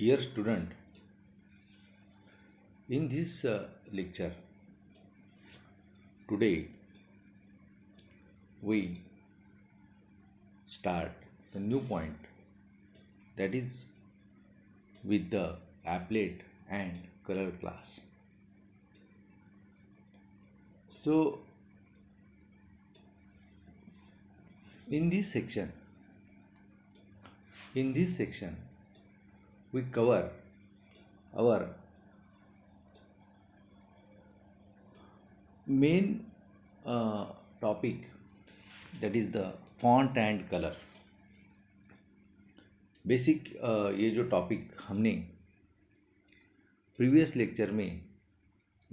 Dear student, in this lecture today we start the new point, that is with the applet and color class. So in this section we cover our main uh, topic, that is the font and color. Basic ये जो topic हमने previous lecture में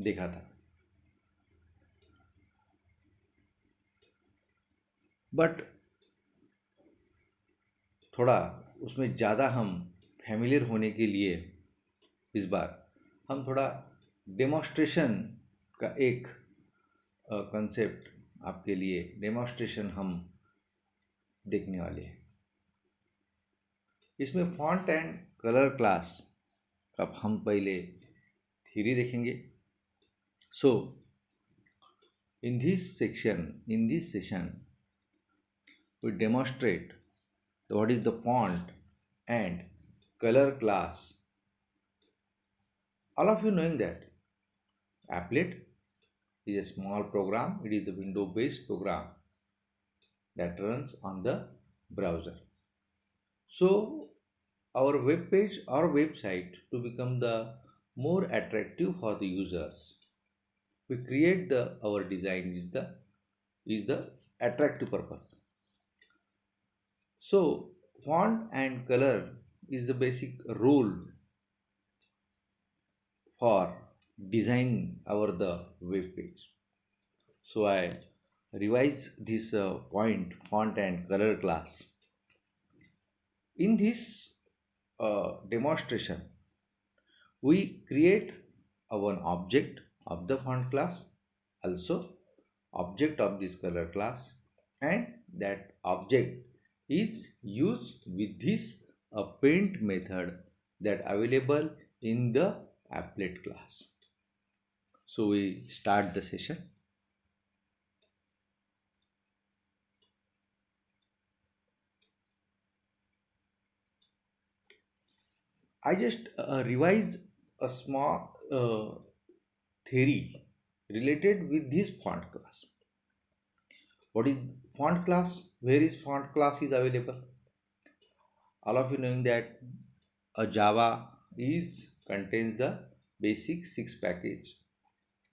देखा था, but थोड़ा उसमें ज़्यादा हम फैमिलियर होने के लिए इस बार हम थोड़ा डेमोन्स्ट्रेशन का एक कंसेप्ट आपके लिए डेमोन्स्ट्रेशन हम देखने वाले हैं। इसमें फॉन्ट एंड कलर क्लास का हम पहले थ्योरी देखेंगे। सो in this session we demonstrate what is the font and color class. All of you knowing that applet is a small program. It is the window based program that runs on the browser. So our web page or website, to become the more attractive for the users, we create the our design is the attractive purpose. So font and color is the basic rule for designing our the web page. So I revise this point, font and color class. In this demonstration we create one object of the font class, also object of this color class, and that object is used with this paint method that available in the applet class. So we start the session. I just revise a small theory related with this font class. What is font class? Where is font class is available? All of you knowing that a Java is contains the basic 6 package.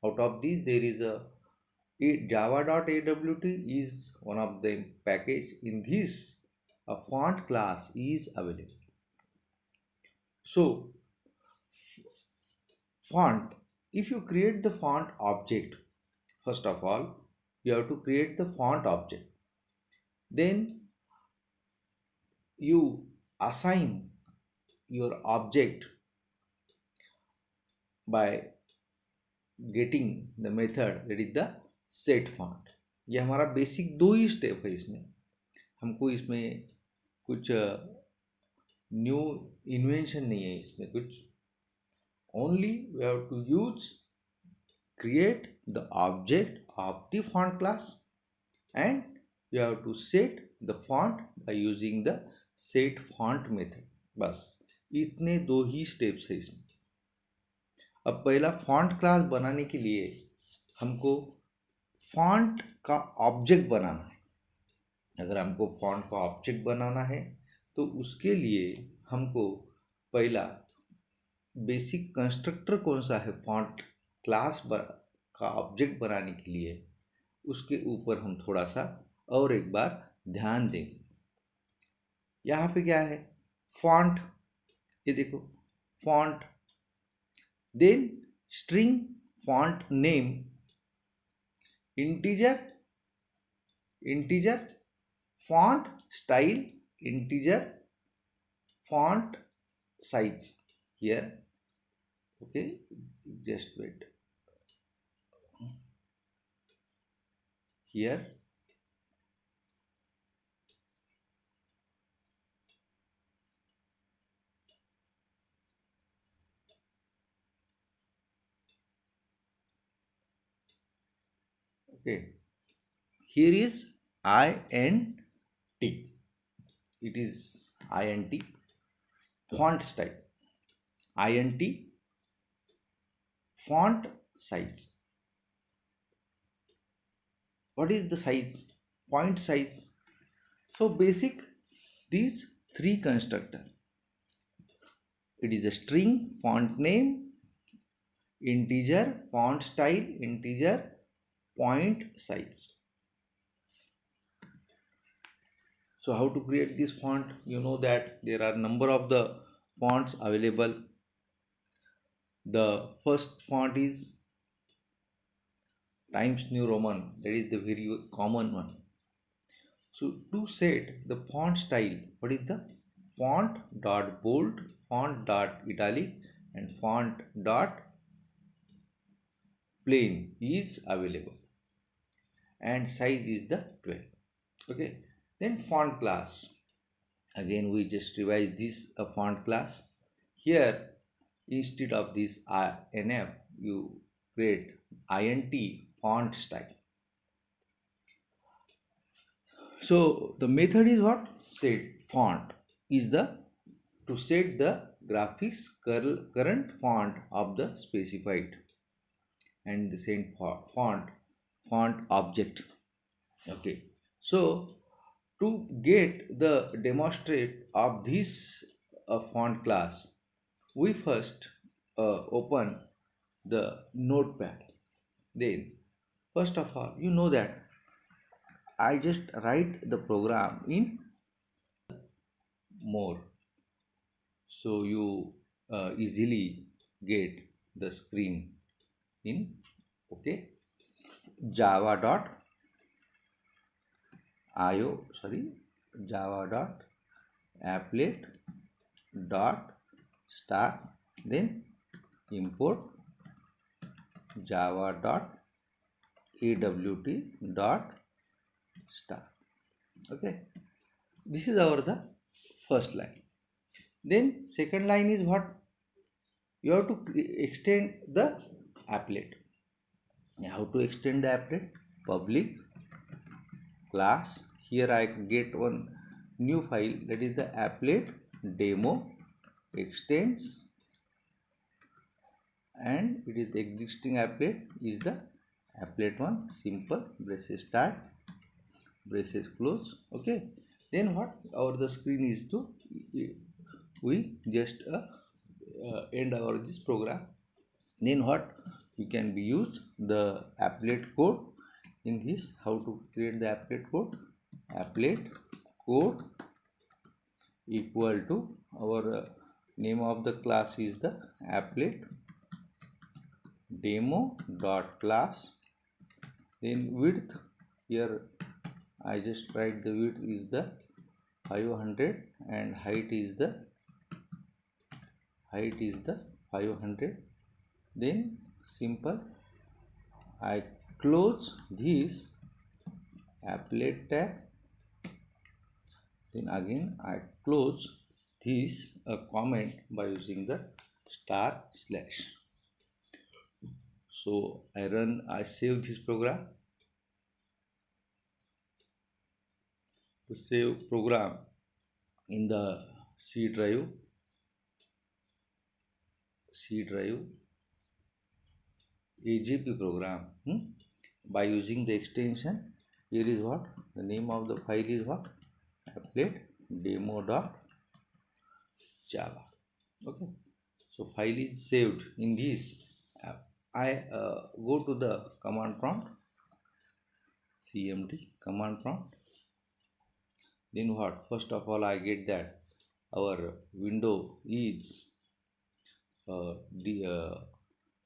Out of these there is a java.awt is one of the package. In this a font class is available. So font, if you create the font object, first of all you have to create the font object, then you assign your object by getting the method that is the set font. ये हमारा basic दो ही step है। इसमें हमको इसमें कुछ new invention नहीं है, इसमें कुछ only we have to use create the object of the font class and you have to set the font by using the set font method. बस इतने दो ही स्टेप्स है इसमें। अब पहला फॉन्ट क्लास बनाने के लिए हमको फॉन्ट का ऑब्जेक्ट बनाना है। अगर हमको फॉन्ट का ऑब्जेक्ट बनाना है तो उसके लिए हमको पहला बेसिक कंस्ट्रक्टर कौन सा है फॉन्ट क्लास का ऑब्जेक्ट बनाने के लिए, उसके ऊपर हम थोड़ा सा और एक बार ध्यान देंगे। यहाँ पे क्या है फॉन्ट, ये देखो font, then string font name, integer font style, integer font size here. Okay, just wait here. Okay, here is int, it is int font style, int font size. What is the size? Point size. So basic, these three constructor, it is a string, font name, integer, font style, integer, point size. So how to create this font? You know that there are number of the fonts available. The first font is Times New Roman, that is the very common one. So to set the font style, what is the font dot bold, font dot italic, and font dot plain is available, and size is the 12. Okay, then font class. Again, we just revise this a font class. Here, instead of this nf, you create int font style. So the method is what? Set font is the to set the graphics current font of the specified, and the same font object. Okay, so to get the demonstrate of this font class, we first open the notepad. Then first of all, you know that I just write the program in more, so you easily get the screen in. Okay, java dot io, sorry, java dot applet dot start, then import java dot awt dot start. Okay, this is our the first line. Then second line is what? You have to extend the applet. How to extend the applet? Public class, here I get one new file, that is the applet demo extends, and it is the existing applet is the applet one, simple, braces start, braces close. Okay, then what our the screen is to, we just end our this program. Then what you can be used the applet code in this. How to create the applet code? Applet code equal to our name of the class is the applet demo dot class. Then width, here I just write the width is the 500 and height is the 500. Then simple, I close this applet tag, then again I close this comment by using the star slash. So I save this program. To save program in the C drive AJP program, by using the extension. Here is what the name of the file is, what? Applet demo dot java. Okay, so file is saved in this app. I go to the command prompt, cmd command prompt. Then what? First of all, I get that our window is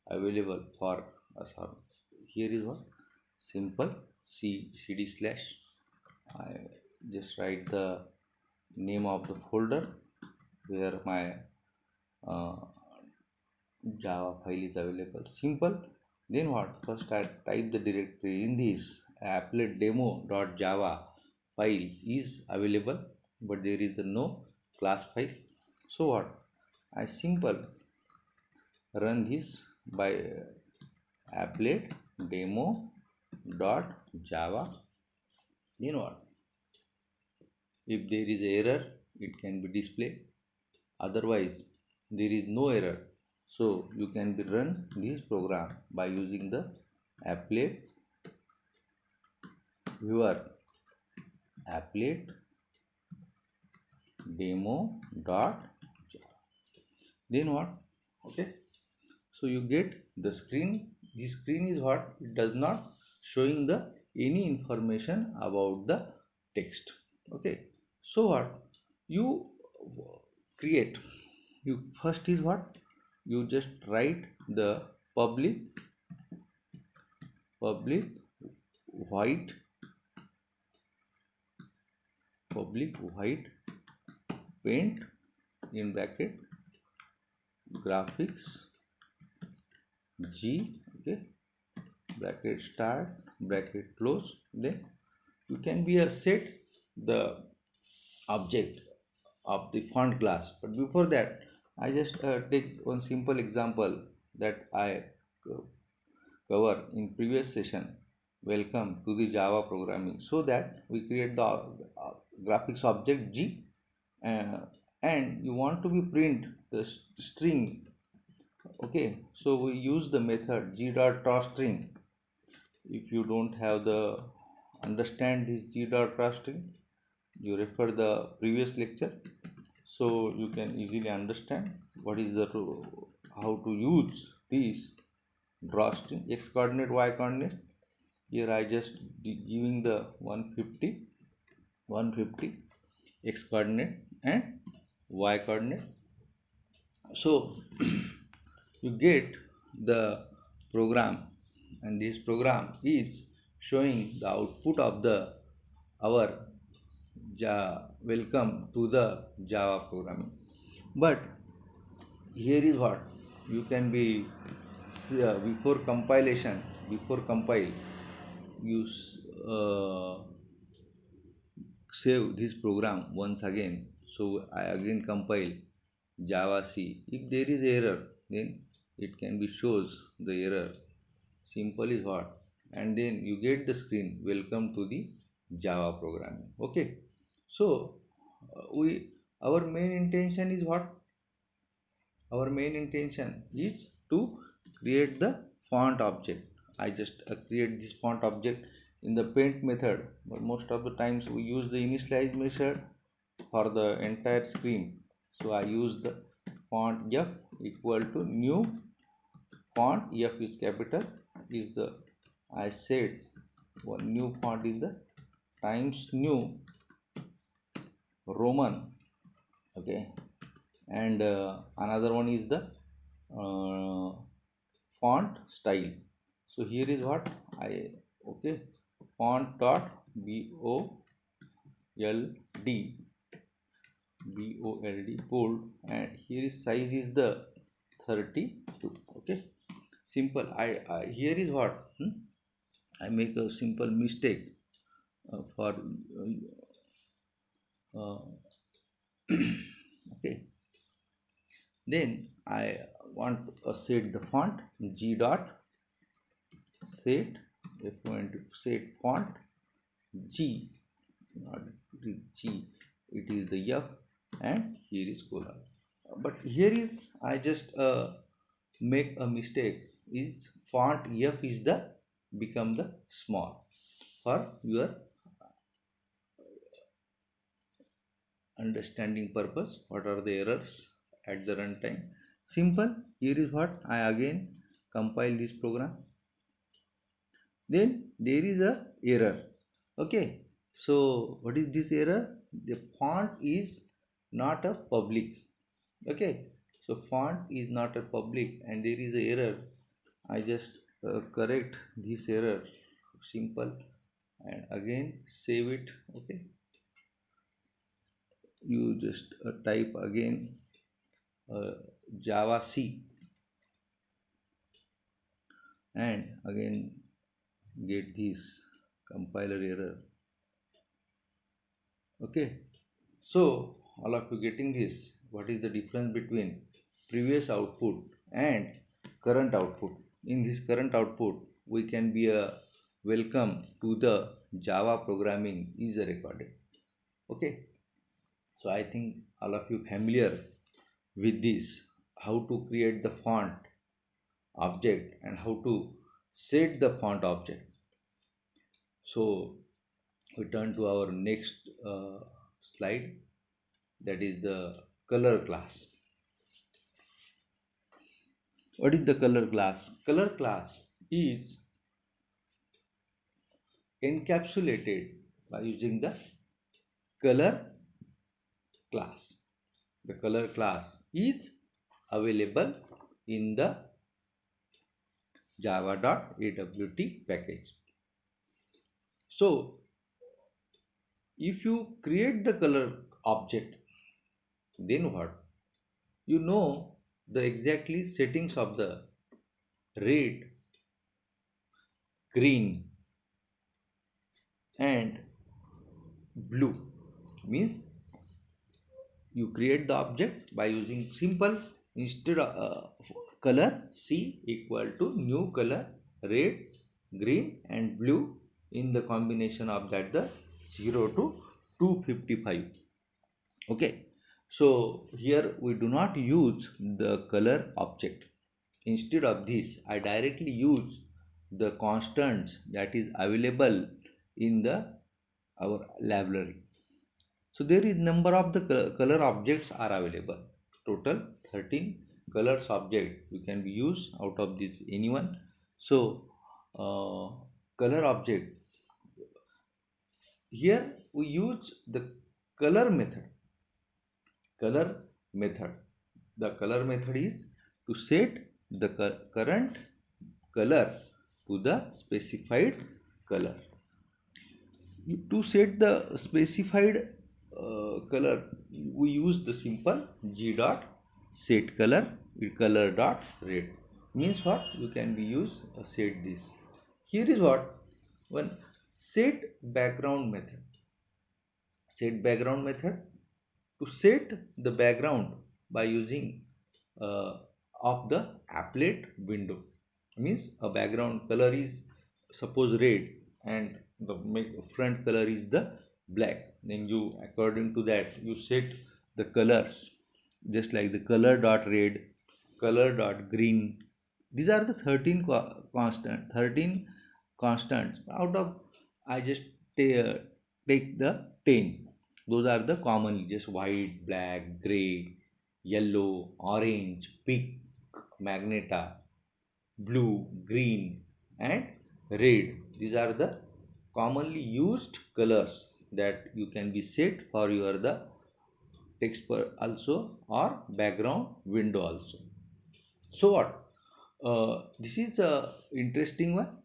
available for us. Here is what? Simple cd slash. I just write the name of the folder where my Java file is available. Simple. Then what? First I type the directory in this applet demo.java file is available, but there is no class file. So what? I simple run this by applet demo dot java. Then what? If there is error, it can be displayed. Otherwise, there is no error. So you can be run this program by using the applet viewer, applet demo dot java. Then what? Okay. So you get the screen. This screen is what? It does not showing the any information about the text. Okay. So what? You create. You first is what? You just write the public white paint in bracket graphics G, okay, bracket start bracket close. Then you can be a set the object of the font class. But before that, I just take one simple example that I cover in previous session. Welcome to the Java programming. So that we create the graphics object G, uh, and you want to be print the string. Okay, so we use the method g.drawString. If you don't have the understand this g.drawString, you refer the previous lecture, so you can easily understand what is the how to use this drawString. X coordinate, y coordinate. Here I just giving the 150 x coordinate and y coordinate. So you get the program, and this program is showing the output of the our welcome to the Java programming. But here is what you can be before compilation, before compile, you save this program once again. So I again compile Java C. If there is error, then it can be shows the error. Simple is what? And then you get the screen, welcome to the Java programming. Okay. So we our main intention is what? Our main intention is to create the font object. I just create this font object in the paint method, but most of the times we use the initialize method for the entire screen. So I use the font f equal to new font. F is capital, is the I said one new font is the Times New Roman. Okay, and another one is the uh, font style. So here is what I, okay, font dot bold bold, and here is size is the 32. Okay, simple. I here is what I make a simple mistake for uh, okay. Then I want to set the font G dot set, if you want to set font G, not G, it is the F, and here is colon. But here is I just make a mistake, is font F is the become the small. For your understanding purpose, what are the errors at the runtime? Simple. Here is what I again compile this program. Then there is a error. Okay, so what is this error? The font is not a public. Okay, so font is not a public and there is a error. I just correct this error. Simple. And again save it. Okay, you just type again Java C, and again get this compiler error. Okay, so all of you getting this? What is the difference between previous output and current output? In this current output, we can be welcome to the Java programming is recorded. Okay, so I think all of you familiar with this, how to create the font object and how to set the font object. So we turn to our next slide, that is the color class. What is the color class? Color class is encapsulated by using the color class. The color class is available in the java.awt package. So if you create the color object, then what? You know the exactly settings of the red, green and blue. Means you create the object by using simple, instead of color C equal to new color red, green and blue in the combination of that the 0 to 255. Okay, so here we do not use the color object. Instead of this, I directly use the constants that is available in the our library. So there is number of the color objects are available. Total 13 colors object you can be used out of this anyone. So uh, color object, here we use the color method. Color method. The color method is to set the current color to the specified color. To set the specified color, we use the simple g dot set color with color dot red. Means what? You can be use set this. Here is what one set background method. Set background method to set the background by using uh, of the applet window. Means a background color is suppose red and the front color is the black, then you according to that you set the colors, just like the color dot red, color dot green. These are the 13 constants. Out of I just take the 10. Those are the commonly just white, black, gray, yellow, orange, pink, magenta, blue, green and red. These are the commonly used colors that you can be set for your the text also or background window also. So what? This is a interesting one.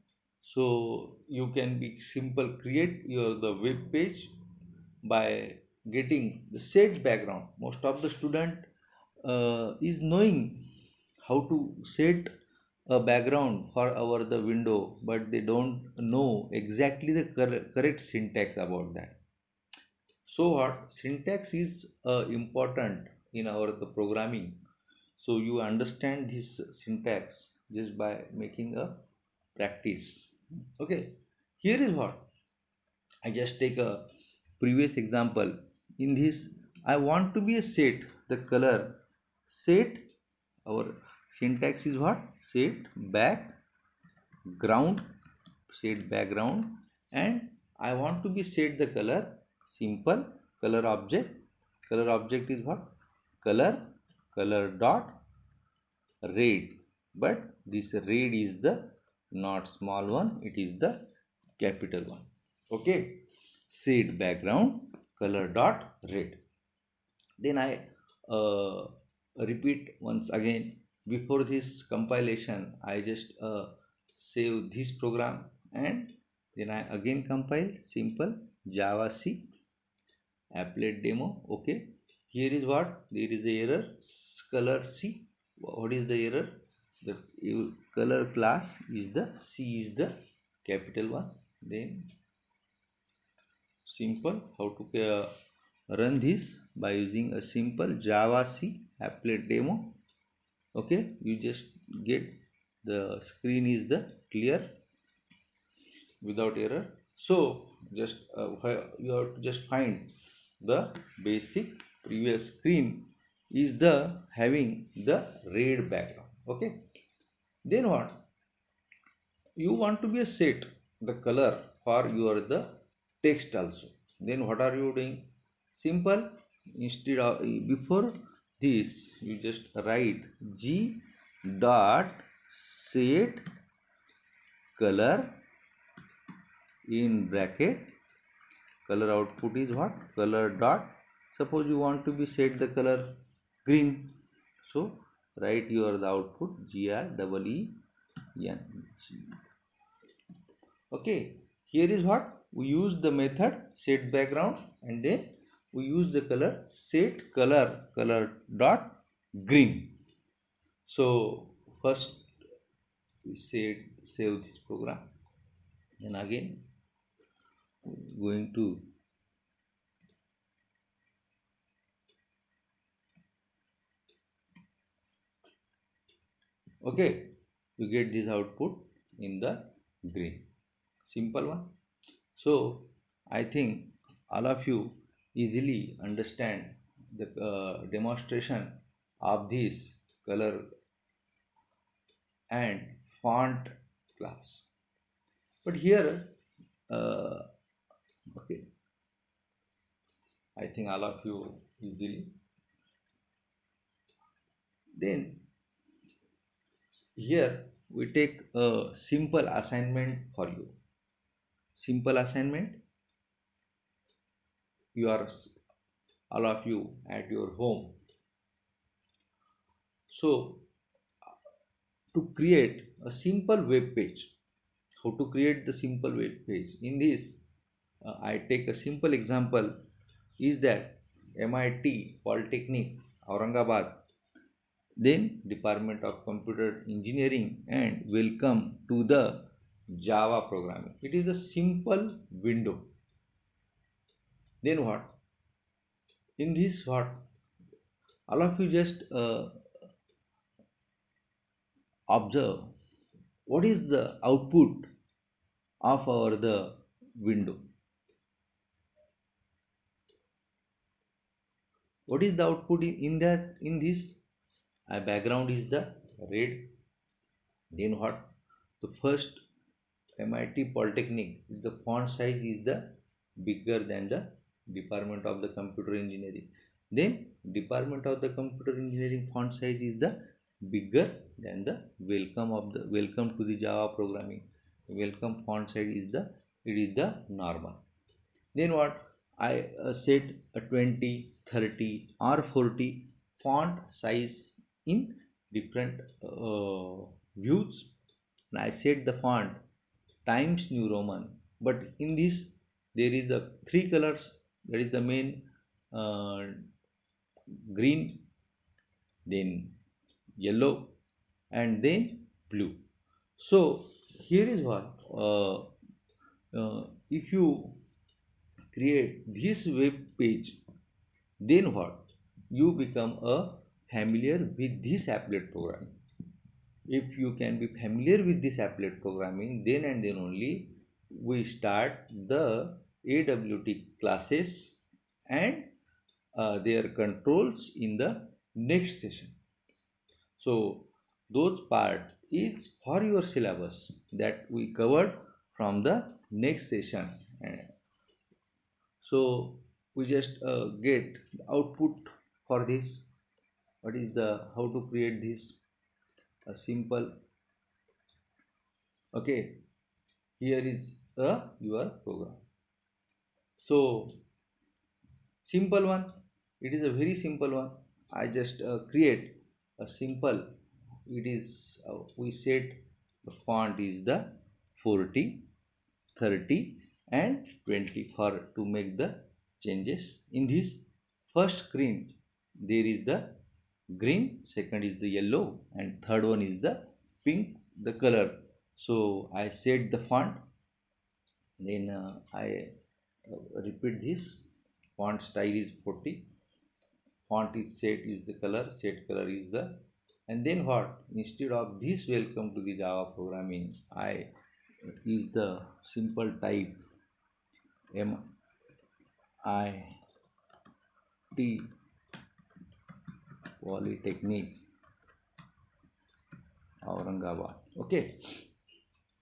So you can be simple create your the web page by getting the set background. Most of the student is knowing how to set a background for our the window, but they don't know exactly the correct syntax about that. So what syntax is important in our the programming. So you understand this syntax just by making a practice. Okay, here is what I just take a previous example. In this, I want to be a set the color set. Our syntax is what? Set background, set background, and I want to be set the color simple color object. Color object is what? Color dot red, but this red is the not small one, it is the capital one. Okay, set background color dot red. Then I repeat once again. Before this compilation I just save this program and then I again compile simple java c applet demo. Okay, here is what there is the error color c. What is the error? The color class is the c is the capital one. Then simple how to run this by using a simple java c applet demo. Okay, you just get the screen is the clear. without error. So just you have to just find the basic previous screen is the having the red background. Okay, then what, you want to be a set the color for your the text also. Then what are you doing? Simple, instead of before this you just write g dot set color in bracket. Color output is what? Color dot, suppose you want to be set the color green, so write your the output GREEN. Okay, here is what we use the method set background, and then we use the color set color dot green. So first we save this program, and again going to okay, you get this output in the green. Simple one. So I think all of you easily understand the demonstration of this color and font class. But here, okay, I think all of you easily. Then here we take a simple assignment for you. Simple assignment. You are all of you at your home. So to create a simple web page, how to create the simple web page in this, I take a simple example is that MIT Polytechnic Aurangabad, then Department of Computer Engineering, and welcome to the Java programming. It is a simple window. Then what, in this what, all of you just observe what is the output of our the window. What is the output in that, in this background is the red. Then what, the first MIT Polytechnic, the font size is the bigger than the Department of the Computer Engineering. Then Department of the Computer Engineering font size is the bigger than the welcome to the Java programming. Welcome font size is the, it is the normal. Then what, I set a 20, 30 or 40 font size in different views, and I set the font Times New Roman. But in this there is a three colors, that is the main uh, green, then yellow, and then blue. So here is what, if you create this web page, then what, you become a familiar with this applet programming. If you can be familiar with this applet programming, then and then only we start the AWT classes and their controls in the next session. So those part is for your syllabus that we covered from the next session. So we just get the output for this. What is the, how to create this? A simple. Okay, here is your program. So simple one. It is a very simple one. I just create a simple. It is we set the font is the 40, 30 and 20 for to make the changes. In this first screen there is the green, second is the yellow, and third one is the pink, the color. So I set the font, then I repeat this. Font style is 40, font is set is the color, set color is the, and then what, instead of this welcome to the Java programming, I is the simple type MIT Polytechnic Aurangabad. Okay,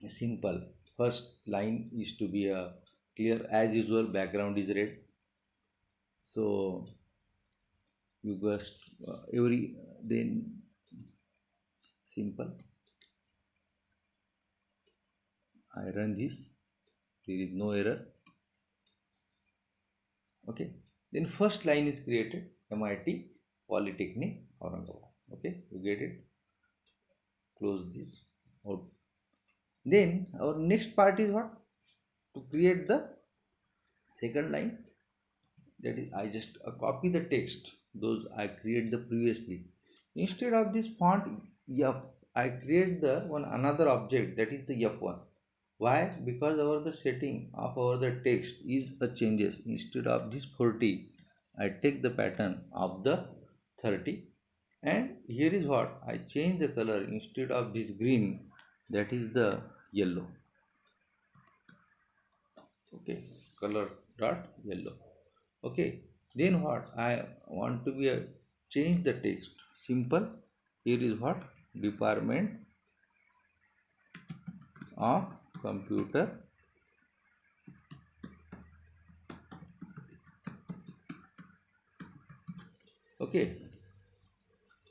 simple. First line is to be a clear as usual. Background is red, so you just every then simple. I run this. There is no error. Okay, then first line is created, MIT Polytechnic Aurangabad. Okay, you get it. Close this out. Then our next part is what? To create the second line. That is, I just copy the text those I create the previously. Instead of this font F, I create the one another object, that is the F1. Why? Because our the setting of our the text is a changes. Instead of this 40, I take the pattern of the 30, and here is what I change the color. Instead of this green, that is the yellow. Okay, color dot yellow. Okay, then what I want to be a change the text. Simple. Here is what? Department of Computer Okay,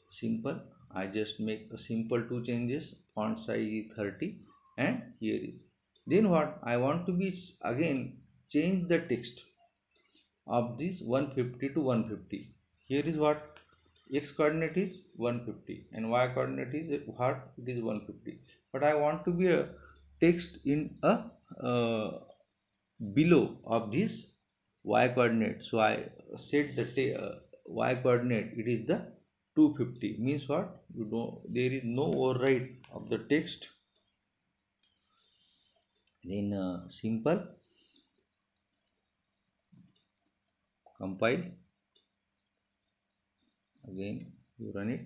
simple. I just make a simple two changes. Font size is 30, and here is. Then what I want to be again change the text of this 150 to 150. Here is what x coordinate is 150 and y coordinate is what? It is 150. But I want to be a text in a below of this y coordinate. So I set the y coordinate. It is the 250. Means what? You know, there is no override of the text. Then simple. Compile. Again you run it.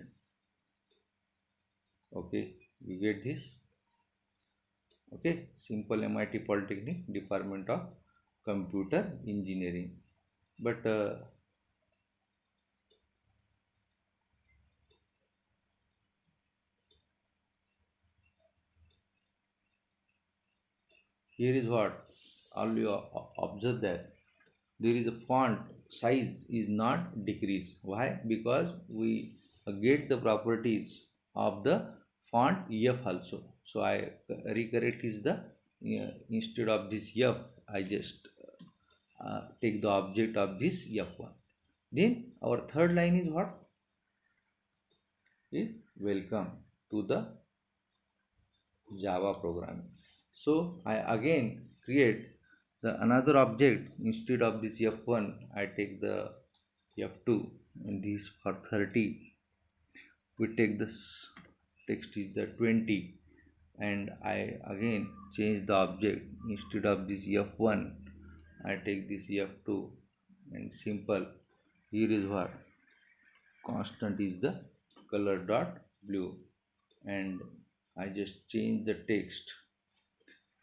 Okay, you get this. Okay, simple. MIT Polytechnic, Department of Computer Engineering. But here is what all you observe that there is a font size is not decreased. Why? Because we get the properties of the font F also. So I recorrect is the instead of this F, I just take the object of this F1. Then our third line is what? Is welcome to the Java programming. So I again create the another object. Instead of this F1, I take the F2, and this for 30. We take this text is the 20, and I again change the object. Instead of this F1, I take this F2, and simple. Here is what constant is the color dot blue, and I just change the text,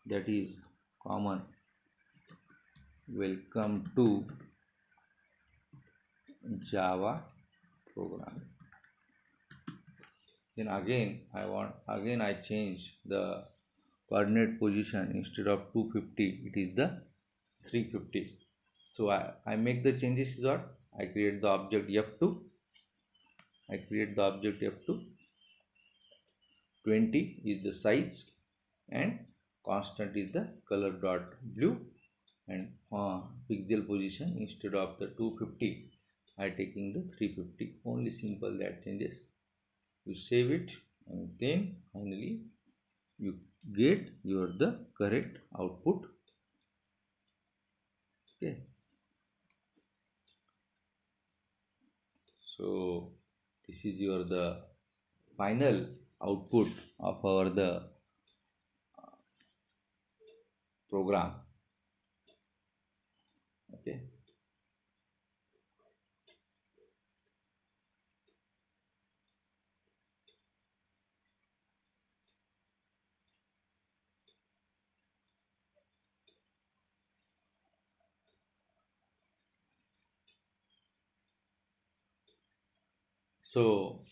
that is common welcome to Java programming. Then again I change the coordinate position. Instead of 250, it is the 350. So I make the changes is what? I create the object F2. I create the object F2. 20 is the size, and constant is the color dot blue, and pixel position instead of the 250 I taking the 350. Only simple that changes. You save it, and then finally you get your the correct output. Okay, so this is your the final output of our the program. Okay, So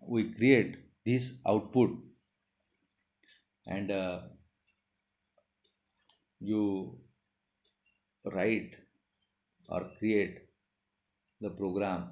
we create this output, and you write or create the program.